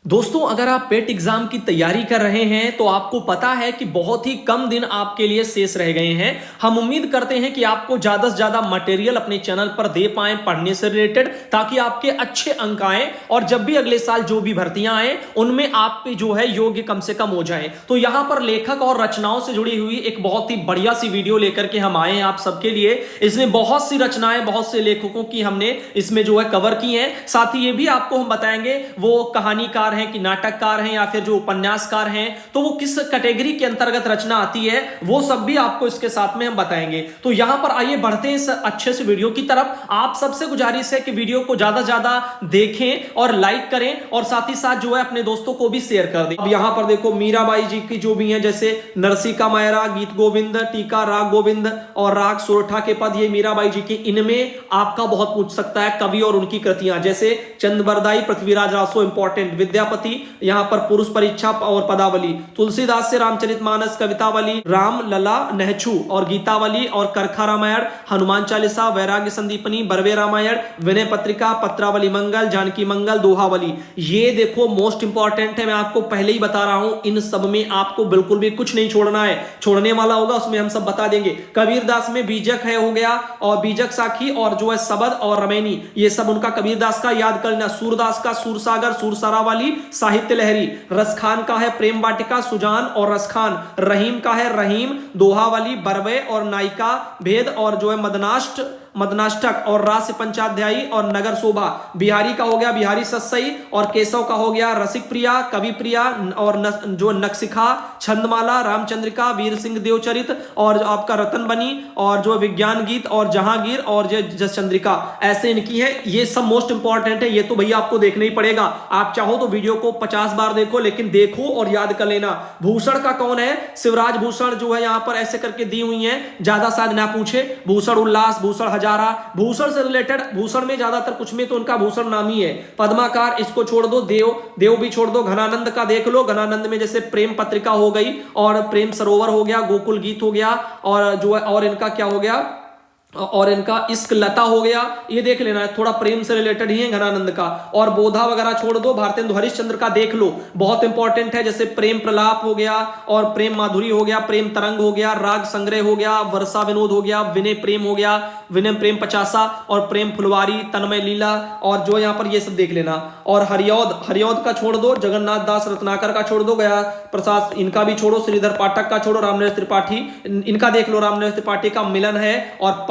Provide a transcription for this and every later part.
दोस्तों अगर आप पेट एग्जाम की तैयारी कर रहे हैं तो आपको पता है कि बहुत ही कम दिन आपके लिए शेष रह गए हैं। हम उम्मीद करते हैं कि आपको ज्यादा से ज्यादा मटेरियल अपने चैनल पर दे पाएं पढ़ने से रिलेटेड, ताकि आपके अच्छे अंक आए और जब भी अगले साल जो भी भर्तियां आए उनमें आप पे जो है योग्य कम से कम हो जाए। तो यहां पर लेखक और रचनाओं से जुड़ी हुई एक बहुत ही बढ़िया सी वीडियो लेकर के हम आए हैं आप सबके लिए। इसमें बहुत सी रचनाएं बहुत से लेखकों की हमने इसमें जो है कवर की हैं। साथ ही ये भी आपको हम बताएंगे वो कहानीकार हैं कि नाटककार हैं या फिर जो उपन्यासकार हैं, तो वो किस कैटेगरी के अंतर्गत रचना आती है, वो सब भी आपको इसके साथ में हम बताएंगे। तो यहां पर आइए बढ़ते हैं इस अच्छे से वीडियो की तरफ। आप सबसे गुजारिश है कि वीडियो को ज्यादा से ज्यादा देखें और लाइक करें और साथ ही साथ जो है अपने दोस्तों को भी शेयर कर दें। अब यहां पर देखो मीराबाई जी की जो भी है, जैसे नरसिका मायरा, गीत गोविंद, टीका, राग गोविंद और राग सोरठा के पद, ये मीराबाई जी की। इनमें आपका बहुत पूछ सकता है कवि और उनकी कृतियां, जैसे चंद्रबरदाई, पृथ्वीराज रासो इंपॉर्टेंट, विद्यापति यहां पर पुरुष परीक्षा और पदावली, तुलसीदास से रामचरितमानस कवितावली, राम लला नहछू और गीतावली और करखा रामायण, हनुमान चालीसा, वैराग्य संदीपनी, बरवे रामायण, विनय पत्रिका, पत्रावली मंगल, जानकी मंगल, दोहावली। ये देखो मोस्ट इंपॉर्टेंट है, मैं आपको पहले ही बता रहा हूं, इन सब में आपको बिल्कुल भी कुछ नहीं छोड़ना है। छोड़ने वाला होगा उसमें हम सब बता देंगे। कबीरदास में बीजक है हो गया, और बीजक साखी और जो है सबद और रमैनी, ये सब उनका कबीरदास का याद कर लेना। सूरदास का सूरसागर, सूरसरा वाली, साहित्य लहरी। रसखान का है प्रेम वाटिका, सुजान और रसखान। रहीम का है रहीम, दोहावली, बरवे और नायिका भेद और जो है मदनाष्टक और रास्य पंचाध्यायी और नगर शोभा। बिहारी का हो गया बिहारी सस्सई और केशव का हो गया रसिक प्रिया, कवि प्रिया और जो नक्सिखा, छंदमाला, रामचंद्रिका, वीर सिंह देवचरित और आपका रतन बनी और जो विज्ञान गीत और जहांगीर और जस चंद्रिका। ऐसे इनकी है, ये सब मोस्ट इंपॉर्टेंट है। ये तो भैया आपको देखना ही पड़ेगा। आप चाहो तो वीडियो को 50 बार देखो, लेकिन देखो और याद कर लेना। भूषण का कौन है? शिवराज भूषण जो है यहां पर ऐसे करके दी हुई है, ज्यादा शायद ना पूछे। भूषण उल्लास, भूषण हजारा, भूषण से रिलेटेड, भूषण में ज्यादातर कुछ में तो उनका भूषण नाम ही है। पद्माकार इसको छोड़ दो, देव भी छोड़ दो। घनानंद का देख लो, घनानंद में जैसे प्रेम पत्रिका हो गई और प्रेम सरोवर हो गया, गोकुल गीत हो गया और जो है और इनका क्या हो गया, और इनका इश्क लता हो गया। ये देख लेना है, थोड़ा प्रेम से रिलेटेड ही है घनानंद का। और बोधा वगैरह छोड़ दो। भारतेंदु हरिश्चंद्र का देख लो, बहुत इंपॉर्टेंट है, जैसे प्रेम प्रलाप हो गया और प्रेम माधुरी हो गया, प्रेम तरंग हो गया, राग संग्रह हो गया, वर्षा विनोद हो गया, विनय प्रेम हो गया, विनय प्रेम पचासा और प्रेम फुलवारी, तन्मय लीला और जो यहां पर ये सब देख लेना। और हरियौद का छोड़ दो, जगन्नाथ दास रत्नाकर का छोड़ दो, गया प्रसाद इनका भी छोड़ो, श्रीधर पाठक का छोड़ो, रामनरेश त्रिपाठी इनका देख लो। रामनरेश त्रिपाठी का मिलन है और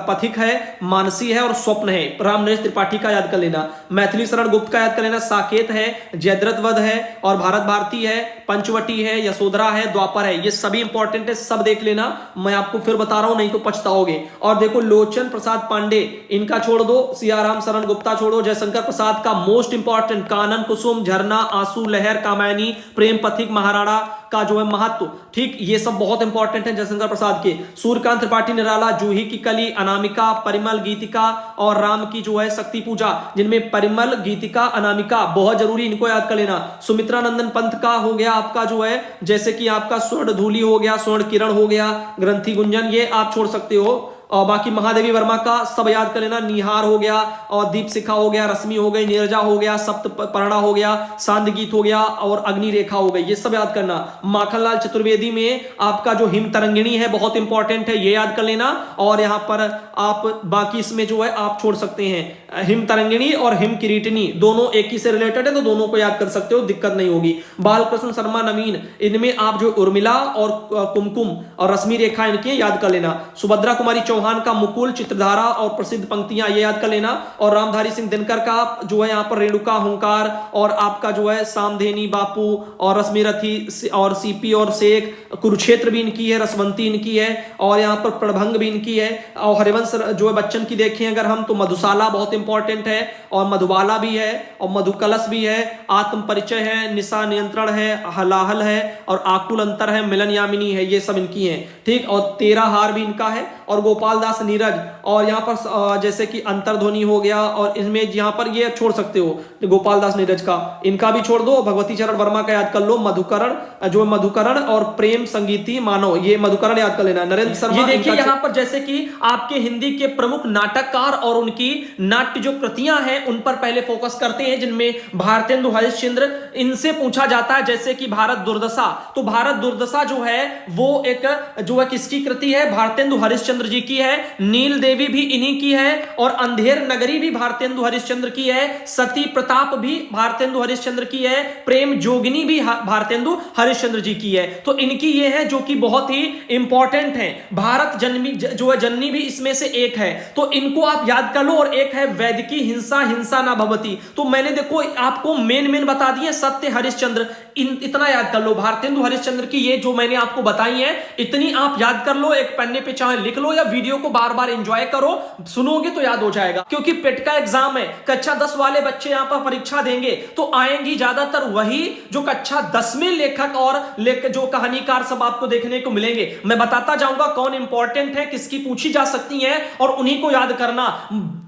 पथिक है, मानसी है और स्वप्न है, रामनरेश त्रिपाठी का याद कर लेना। मैथिली शरण गुप्त का याद कर लेना। साकेत है, जयद्रथ वध है और भारत भारती है, पंचवटी है, यशोधरा है, द्वापर है। ये सभी इंपॉर्टेंट है, सब देख लेना। मैं आपको फिर बता रहा हूं, नहीं तो पछताओगे। और देखो लोचन प्रसाद पांडे इनका छोड़ दो, सियाराम शरण गुप्ता छोड़ो। जयशंकर प्रसाद का मोस्ट इंपॉर्टेंट, कानन कुसुम, झरना, आंसू, लहर, कामायनी, प्रेम पथिक, महाराणा का जो है महत्व, ठीक, ये सब बहुत इंपॉर्टेंट है जयशंकर प्रसाद के। सूर्यकांत त्रिपाठी निराला, जूही की कली, अनामिका, परिमल, गीतिका और राम की जो है शक्ति पूजा, जिनमें परिमल, गीतिका, अनामिका बहुत जरूरी, इनको याद कर लेना। सुमित्रा नंदन पंत का हो गया आपका जो है, जैसे कि आपका स्वर्ण धूली हो गया, स्वर्ण किरण हो गया, ग्रंथि गुंजन, ये आप छोड़ सकते हो। और बाकी महादेवी वर्मा का सब याद कर लेना। निहार हो गया और दीप शिखा हो गया, रश्मि हो गई, नीरजा हो गया, सप्तपर्णा हो गया, सांद गीत हो गया और अग्नि रेखा हो गई, ये सब याद करना। माखनलाल चतुर्वेदी में आपका जो हिम तरंगिणी है बहुत इंपॉर्टेंट है, ये याद कर लेना। और यहां पर आप बाकी इसमें जो है आप छोड़ सकते हैं, हिम तरंगिणी और हिम किरीटिनी दोनों एक ही से रिलेटेड है, तो दोनों को याद कर सकते हो, दिक्कत नहीं होगी। बालकृष्ण शर्मा नवीन, इनमें आप जो उर्मिला और कुमकुम और रश्मि रेखा इनकी याद कर लेना। सुभद्रा कुमारी चौहान का मुकुल, चित्रधारा और प्रसिद्ध पंक्तियां, ये याद कर लेना। और रामधारी सिंह दिनकर का जो है यहां पर रेणुका, हुंकार और आपका जो है सामधेनी, बापू और रश्मि रथी और सीपी और शेख, कुरुक्षेत्र भी इनकी है, रसवंती इनकी है और यहां पर प्रणभंग भी इनकी है। और हरिवंश जो है बच्चन की देखें अगर हम, तो मधुशाला बहुत इंपॉर्टेंट है और मधुबाला भी है और मधुकलश भी है, आत्म परिचय है, निशा नियंत्रण है, हलाहल है और आकुल अंतर है, मिलन यामिनी है, ये सब इनकी है, ठीक। और तेरा हार भी इनका है और गोपाल गोपाल दास नीरज, और यहाँ पर जैसे कि अंतर्ध्वनि हो गया, और इसमें यहाँ पर ये छोड़ सकते हो गोपाल दास नीरज का, इनका भी छोड़ दो। भगवती चरण वर्मा का याद कर लो, मधुकरण जो मधुकरण और प्रेम संगीति मानो, ये मधुकरण याद कर लेना। नरेंद्र शर्मा, ये देखिए यहाँ पर जैसे कि आपके हिंदी के प्रमुख नाटककार और उनकी नाट्य जो कृतियां हैं उन पर पहले फोकस करते हैं, जिनमें भारतेंदु हरिश्चंद्र, इनसे पूछा जाता है जैसे कि भारत दुर्दशा, तो भारत दुर्दशा जो है वो एक जो है किसकी कृति है, भारतेंदु हरिश्चंद्र जी की है। नील देवी भी इन्हीं की है, और अंधेर नगरी भी भारतेंदु हरिश्चंद्र की है। सती प्रताप भी भारतेंदु हरिश्चंद्र की है। प्रेम जोगिनी भी भारतेंदु हरिश्चंद्र जी की है। तो इनकी ये है जो कि बहुत ही इंपॉर्टेंट है। भारत जन्मी जो है जननी भी इसमें से एक है, तो इनको आप याद कर लो। और एक है वैदिकी हिंसा हिंसा ना भवती, तो मैंने देखो आपको मेन बता दिए। सत्य हरिश्चंद्र, इतना याद कर लो। भारतेंदु हरिश्चंद्र की ये जो मैंने आपको बताई है इतनी आप याद कर लो, एक पन्ने पे चाहे लिख लो या वीडियो को बार बार एंजॉय करो, सुनोगे तो याद हो जाएगा। क्योंकि पेट का एग्जाम है, कक्षा 10 वाले बच्चे यहां पर परीक्षा देंगे तो आएंगी ज्यादातर वही जो कक्षा 10 में लेखक और जो कहानीकार सब आपको देखने को मिलेंगे। मैं बताता जाऊंगा कौन इंपॉर्टेंट है, किसकी पूछी जा सकती है, और उन्हीं को याद करना,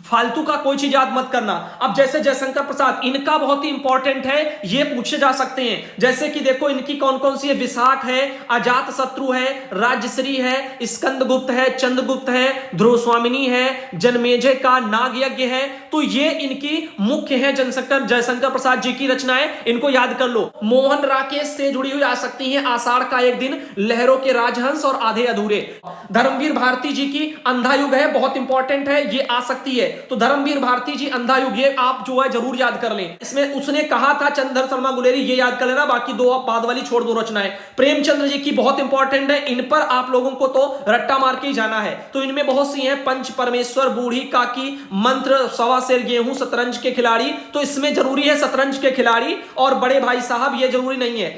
फालतू का कोई चीज याद मत करना। अब जैसे जयशंकर प्रसाद, इनका बहुत ही इंपॉर्टेंट है, ये पूछे जा सकते हैं। जैसे कि देखो इनकी कौन कौन सी है, विशाख है, अजात शत्रु है, राजश्री है, स्कंदगुप्त है, चंद्रगुप्त है, ध्रुव स्वामिनी है, जनमेजय का नाग यज्ञ है। तो ये इनकी मुख्य है जयशंकर प्रसाद जी की रचनाएं, इनको याद कर लो। मोहन राकेश से जुड़ी हुई आ सकती है, आषाढ़ का एक दिन, लहरों के राजहंस और आधे अधूरे। धर्मवीर भारती जी की अंधा युग है, बहुत इंपॉर्टेंट है, ये आ सकती है। तो धर्मवीर भारती जी अंधा युग, ये आप जो है जरूर याद कर लें। इसमें उसने कहा था चंद्रधर शर्मा गुलेरी, ये याद कर लेना, बाकी दो आप बाद वाली छोड़ दो रचनाएं। प्रेमचंद्र जी की बहुत इंपॉर्टेंट है, इन पर आप लोगों को तो रट्टा मार के ही जाना है। तो इनमें बहुत सी हैं, पंच परमेश्वर, बूढ़ी काकी, मंत्र, सवा सेर गेहूं, शतरंज के खिलाड़ी, तो इसमें जरूरी है शतरंज के खिलाड़ी। और बड़े भाई साहब ये जरूरी नहीं है,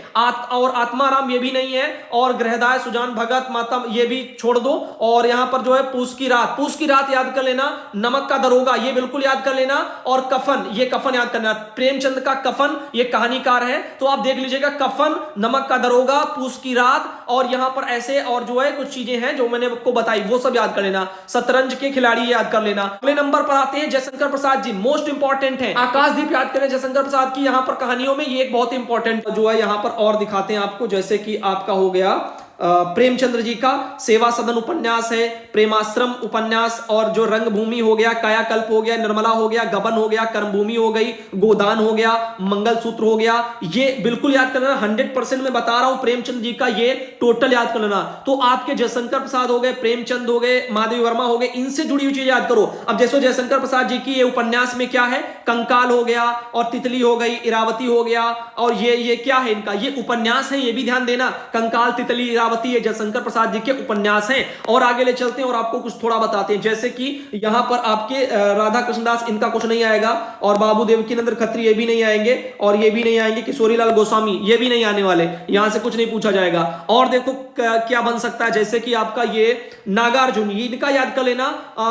और आत्माराम ये भी नहीं है, और गृहदाय, सुजान भगत, माता ये भी छोड़ दो। और यहां पर जो है पूस की रात याद कर लेना, नमक का दरोगा ये बिल्कुल याद कर लेना, और कफन, ये कफन याद करना। प्रेमचंद का कफन ये कहानीकार है, तो आप देख लीजिएगा, कफन, नमक का दरोगा, पूस की रात, और यहां पर ऐसे और जो है कुछ चीजें हैं जो मैंने आपको बताई, वो सब याद कर लेना। शतरंज के खिलाड़ी याद कर लेना। अगले नंबर पर आते हैं जयशंकर प्रसाद जी, मोस्ट इंपॉर्टेंट है, आकाशदीप याद करें जयशंकर प्रसाद की। यहां पर कहानियों में ये एक बहुत इंपॉर्टेंट जो है यहां पर और दिखाते हैं आपको, जैसे कि आपका हो गया प्रेमचंद्र जी का सेवा सदन उपन्यास है, प्रेमाश्रम उपन्यास, और जो रंगभूमि हो गया, कायाकल्प हो गया, निर्मला हो गया, गबन हो गया, कर्मभूमि हो गई, गोदान हो गया, मंगलसूत्र हो गया। ये बिल्कुल याद कर लेना, 100% मैं बता रहा हूं प्रेमचंद जी का, ये टोटल याद कर लेना। तो आपके जयशंकर प्रसाद हो गए, प्रेमचंद हो गए, माधवी वर्मा हो गए, इनसे जुड़ी हुई चीज याद करो। अब जैसे जयशंकर प्रसाद जी की ये उपन्यास में क्या है, कंकाल हो गया, और तितली हो गई, इरावती हो गया, और ये क्या है इनका, ये उपन्यास है, ये भी ध्यान देना। कंकाल, तितली, ये जयशंकर प्रसाद जी के उपन्यास हैं। और आगे ले चलते हैं और आपको कुछ थोड़ा बताते हैं, जैसे कि यहां पर आपके राधा कृष्णदास, इनका कुछ नहीं आएगा, और बाबू देवकीनंद खत्री ये भी नहीं आएंगे, और ये भी नहीं आएंगे, किशोरीलाल गोस्वामी ये भी नहीं आने वाले, यहां से कुछ नहीं पूछा जाएगा। और देखो क्या बन सकता है, जैसे कि आपका ये नागार्जुन, इनका याद कर लेना,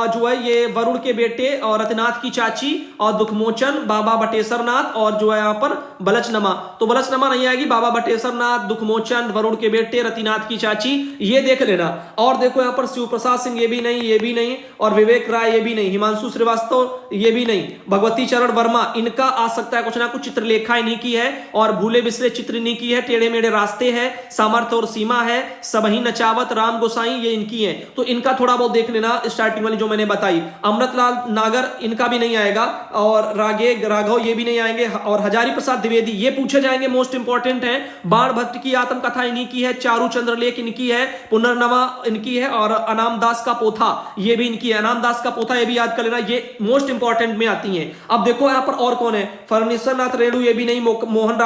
जो है ये वरुण के बेटे और रतिनाथ की चाची, और दुखमोचन, बाबा बटेश्वर नाथ, और जो है यहां पर बलचनमा, तो बलचनमा नहीं आएगी, बाबा बटेश्वर नाथ, दुखमोचन, वरुण के बेटे, रतिनाथ की चाची, ये देख लेना। और देखो यहां पर शिव प्रसाद सिंह ये भी नहीं, और विवेक राय ये भी नहीं, हिमांशु श्रीवास्तव ये भी नहीं, भगवती चरण वर्मा, इनका आ सकता है कुछ ना कुछ, चित्रलेखा इन्हीं की है, और भूले बिसरे चित्र इन्हीं की है, टेढ़े मेढ़े रास्ते है, सामर्थ्य और सीमा है, सबही नचावत, राम गोसाई ये इनकी है। तो इनका थोड़ा बहुत देख लेना, स्टार्टिंग वाली जो मैंने बताई। अमृतलाल नागर इनका भी नहीं आएगा, और राघव ये भी नहीं आएंगे, और हजारी प्रसाद द्विवेदी ये पूछे जाएंगे, मोस्ट इंपॉर्टेंट है। बाण भट्ट की आत्मकथा इन्हीं की है, चारू चंद्रलेख इनकी है, पुनर्नवा इनकी है, और अनाम दास का पोथा ये भी इनकी है। अनाम दास का पोथा ये भी याद कर लेना, ये मोस्ट इंपॉर्टेंट में आती हैं। अब देखो यहां पर और कौन है, फर्नीश्वर नाथ रेणु ये भी नहीं, मोहन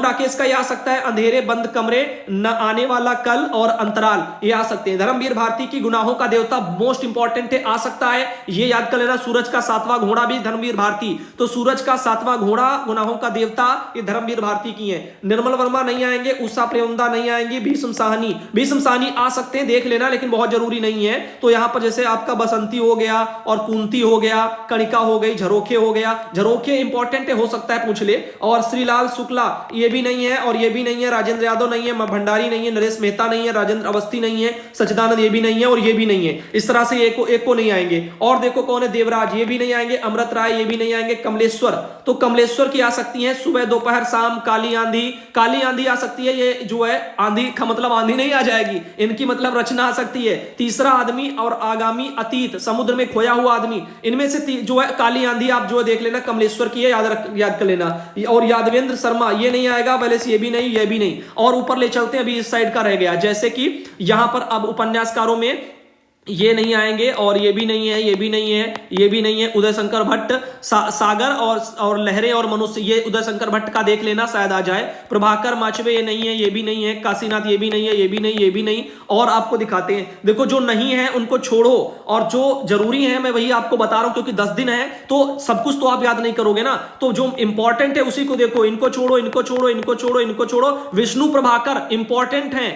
राकेश का ये आ सकता है, अंधेरे बंद कमरे, न आने वाला कल, और अंतराल ये आ सकते हैं। धर्मवीर भारती की गुनाहों का देवता मोस्ट इंपॉर्टेंट है, आ सकता है, ये याद कर लेना। सूरज का सातवां घोड़ा भी धर्मवीर भारती, तो सूरज का सातवां घोड़ा, गुनाहों का देवता, ये धर्मवीर भारती की है। निर्मल वर्मा नहीं आएंगे, उषा प्रेमदा नहीं आएंगी, भीष्म साहनी, भीष्म साहनी आ सकते हैं, देख लेना, लेकिन बहुत जरूरी नहीं है। तो यहां पर जैसे आपका बसंती हो गया और कुंती हो गया, कणिका हो गई, झरोखे हो गया, झरोखे इंपॉर्टेंट हो सकता है पूछ ले, और श्रीलाल शुक्ला ये भी नहीं है, और ये भी नहीं है, राजेंद्र यादव नहीं है, भंडारी नहीं है, नरेश मेहता नहीं है, राजेंद्र अवस्थी नहीं है, सच्चिदानंद ये भी नहीं है, और ये भी नहीं है। इस तरह से एक को नहीं आएंगे। और देखो कौन है, देवराज ये भी नहीं आएंगे, अमृत राय ये भी नहीं आएंगे, कमलेश्वर, तो कमलेश्वर की आ सकती है, सुबह दोपहर शाम, काली आंधी आ सकती है। ये जो है आंधी का मतलब आंधी नहीं आ जाएगी, इनकी मतलब रचना आ सकती है। तीसरा आदमी और आगामी अतीत, समुद्र में खोया हुआ आदमी, इनमें से जो है काली आंधी आप जो देख लेना, कमलेश्वर की है, याद कर लेना। और यादवेंद्र शर्मा ये नहीं आएगा, पहले से ये भी नहीं, ये भी नहीं। और ऊपर ले चलते हैं, अभी इस साइड का रह गया, जैसे कि यहां पर अब उपन्यासकारों में ये नहीं आएंगे, और ये भी नहीं है, ये भी नहीं है, ये भी नहीं है। उदय शंकर भट्ट, सागर और लहरें और मनुष्य, ये उदय शंकर भट्ट का देख लेना, शायद आ जाए। प्रभाकर माचवे ये नहीं है, ये भी नहीं है। काशीनाथ ये भी नहीं है, ये भी नहीं, ये भी नहीं। और आपको दिखाते हैं, देखो जो नहीं है उनको छोड़ो, और जो जरूरी है मैं वही आपको बता रहा हूं, क्योंकि 10 दिन है तो सब कुछ तो आप याद नहीं करोगे ना, तो जो इंपॉर्टेंट है उसी को देखो। इनको छोड़ो, इनको छोड़ो, इनको छोड़ो, इनको छोड़ो। विष्णु प्रभाकर इंपॉर्टेंट है,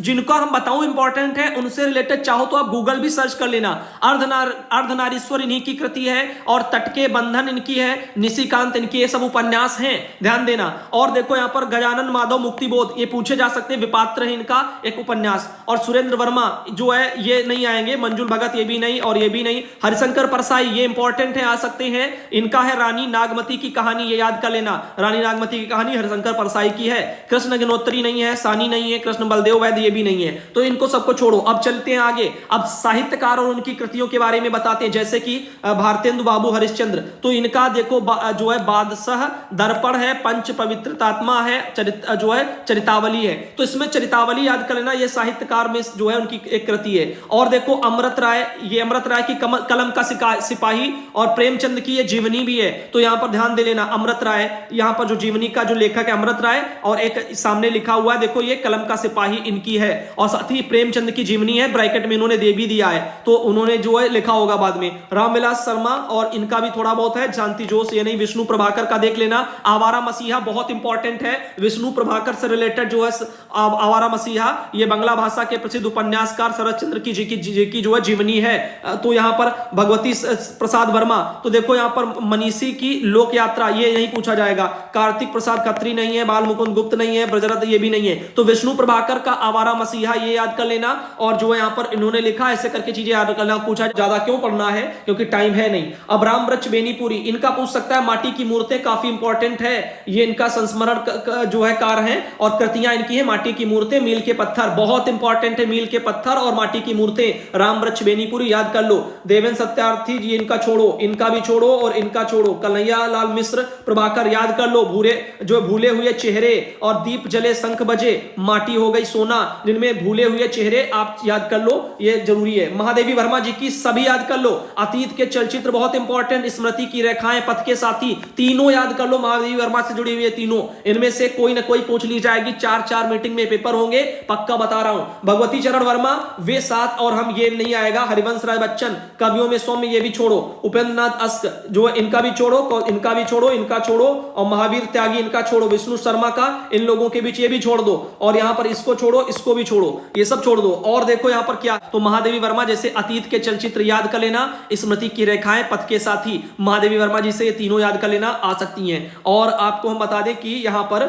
जिनको हम बताऊं इंपॉर्टेंट है, उनसे रिलेटेड चाहो तो आप गूगल भी सर्च कर लेना। अर्धनारीश्वर इन्हीं की कृति है, और तटके बंधन इनकी है, निशिकांत इनकी, ये सब उपन्यास हैं, ध्यान देना। और देखो यहां पर गजानन माधव मुक्तिबोध, ये पूछे जा सकते हैं, विपात्र है इनका एक उपन्यास। और सुरेंद्र वर्मा जो है ये नहीं आएंगे, मंजुल भगत ये भी नहीं, और ये भी नहीं। हरिशंकर परसाई ये इंपॉर्टेंट है, आ सकते हैं, इनका है रानी नागमती की कहानी, ये याद कर लेना, रानी नागमती की कहानी हरिशंकर परसाई की है। कृष्ण अग्निहोत्री नहीं है, सानी नहीं है, कृष्ण बलदेव वैद्य ये भी नहीं है, तो इनको सबको छोड़ो। अब चलते हैं आगे, अब साहित्यकार और उनकी कृतियों के बारे में बताते हैं, जैसे कि भारतेंदु बाबू हरिश्चंद्र, तो इनका देखो जो है बादशाह दर्पण है, पंच पवित्रतात्मा है, जो है चरितावली है, तो इसमें चरितावली याद कर लेना, ये साहित्यकार में जो है उनकी एक कृति है। और देखो अमृत राय, ये अमृत राय की कलम का सिपाही, और प्रेमचंद की ये जीवनी भी है, तो यहां पर ध्यान दे लेना। अमृत राय यहां पर जो जीवनी का जो लेखक है अमृत राय, और एक सामने लिखा हुआ है देखो, ये कलम का सिपाही इनकी है, और साथ ही प्रेमचंद की जीवनी है, ब्रैकेट में इन्होंने दे भी दिया है, तो उन्होंने जो है लिखा होगा बाद में। रामविलास शर्मा, और इनका भी थोड़ा बहुत है, शांति जोश ये नहीं। विष्णु प्रभाकर का देख लेना, आवारा मसीहा बहुत इंपॉर्टेंट है, विष्णु प्रभाकर से रिलेटेड जो है आवारा मसीहा, ये बांग्ला भाषा के प्रसिद्ध उपन्यासकार शरद चंद्र की जी की जो है जीवनी है। तो यहां पर भगवती प्रसाद वर्मा, तो देखो यहां पर मनीषी की लोक यात्रा, ये नहीं पूछा जाएगा। कार्तिक प्रसाद खत्री नहीं है, बाल मुकुंद गुप्त नहीं है, ब्रजरथ ये भी नहीं है, तो विष्णु प्रभाकर का आवारा मसीहा ये याद कर लेना। और जो है यहां पर इन्होंने लिखा, ऐसे करके चीजें याद करना। पूछा ज्यादा क्यों पढ़ना है, क्योंकि टाइम है नहीं। अब राम वृक्ष बेनीपुरी, इनका पूछ सकता है, माटी की मूर्तें काफी इंपॉर्टेंट है, ये इनका संस्मरण जो है कार है, और कृतियां इनकी है, माटी की मूर्तें, मील के पत्थर बहुत इंपॉर्टेंट है, मील के पत्थर और माटी की मूर्तें, राम वृक्ष बेनीपुरी याद कर लो। देवेंद्र सत्यार्थी जी इनका छोड़ो, इनका भी छोड़ो, और इनका छोड़ो। कन्हैया लाल मिश्र प्रभाकर याद कर लो, भूले हुए चेहरे, और दीप जले शंख बजे, माटी हो गई सोना, जिनमें भूले हुए चेहरे आप याद कर लो, ये जरूरी है। महादेवी वर्मा जी की सभी याद कर लो। अतीत के चलचित्र बहुत इंपॉर्टेंट, स्मृति की रेखाएं, पथ के साथी, तीनों याद कर लो, महादेवी वर्मा से जुड़ी हुई है तीनों, इनमें से कोई ना कोई पूछ ली जाएगी। 4 मीटिंग में पेपर होंगे, पक्का बता रहा हूं। भगवती चरण वर्मा वे 7, और हम ये नहीं आएगा। हरिवंश राय बच्चन, कवियों में सौम्य ये भी छोड़ो। उपेंद्र नाथ अस्क जो है इनका भी छोड़ो, इनका भी छोड़ो, इनका छोड़ो, और महावीर त्यागी इनका छोड़ो। विष्णु शर्मा का, इन लोगों के बीच ये भी छोड़ दो, और यहां पर इसको छोड़ो, इसको भी छोड़ो, ये सब छोड़ दो। और देखो यहां पर क्या, तो महादेवी वर्मा जैसे अतीत के चलचित्र याद कर लेना, स्मृति की रेखाएं, पथ के साथी, महादेवी वर्मा जी से ये तीनों याद कर लेना, आ सकती हैं। और आपको हम बता दें कि यहां पर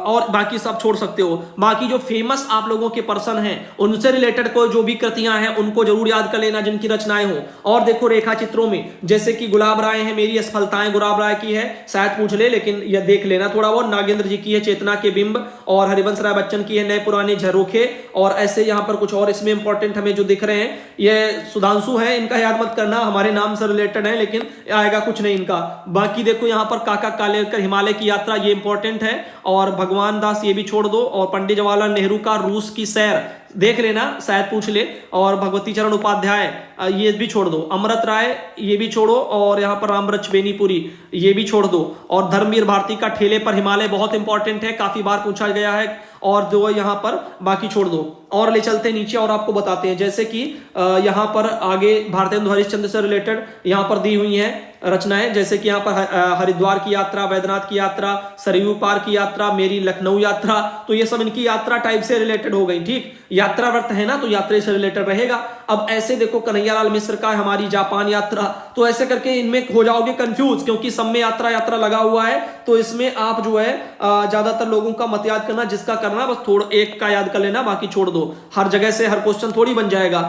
और बाकी सब छोड़ सकते हो। बाकी जो फेमस आप लोगों के पर्सन हैं, उनसे रिलेटेड कोई जो भी कृतियां हैं उनको जरूर याद कर लेना, जिनकी रचनाएं हो। और देखो रेखा चित्रों में, जैसे कि गुलाब राय है, मेरी असफलताएं गुलाब राय की है, शायद पूछ ले, लेकिन यह देख लेना थोड़ा बहुत। नागेंद्र जी की है, चेतना के बिंब, और हरिवंश राय बच्चन की है, नए पुराने झरोखे। और ऐसे यहां पर कुछ और इसमें इंपॉर्टेंट हमें जो दिख रहे हैं, ये सुधांशु है, इनका याद मत करना, हमारे नाम से रिलेटेड है, लेकिन आएगा कुछ नहीं इनका। बाकी देखो यहां पर काका कालेलकर हिमालय की यात्रा, ये इंपॉर्टेंट है। और भगवान दास ये भी छोड़ दो। और पंडित जवाहरलाल नेहरू का रूस की सैर देख लेना, शायद पूछ ले। और भगवती चरण उपाध्याय ये भी छोड़ दो। अमृत राय ये भी छोड़ो। और यहाँ पर राम वृक्ष बेनीपुरी ये भी छोड़ दो। और धर्मवीर भारती का ठेले पर हिमालय बहुत इंपॉर्टेंट है, काफी बार पूछा गया है। और जो यहाँ पर बाकी छोड़ दो। और ले चलते हैं नीचे और आपको बताते हैं, जैसे कि यहाँ पर आगे भारतेंदु हरिश्चंद्र से रिलेटेड यहाँ पर दी हुई है रचनाएं, जैसे कि यहाँ पर हरिद्वार की यात्रा, वैद्यनाथ की यात्रा, सरयू पार की यात्रा, मेरी लखनऊ यात्रा, तो ये सब इनकी यात्रा टाइप से रिलेटेड हो गई। ठीक, यात्रा व्रत है ना, तो यात्रा से रिलेटेड रहेगा। अब ऐसे देखो कन्हैयालाल मिश्र का हमारी जापान यात्रा, तो ऐसे करके इनमें हो जाओगे कंफ्यूज, क्योंकि सब में यात्रा यात्रा लगा हुआ है। तो इसमें आप जो है ज्यादातर लोगों का मत याद करना, जिसका करना बस थोड़ा एक का याद कर लेना, बाकी छोड़ दो। हर जगह से हर क्वेश्चन थोड़ी बन जाएगा।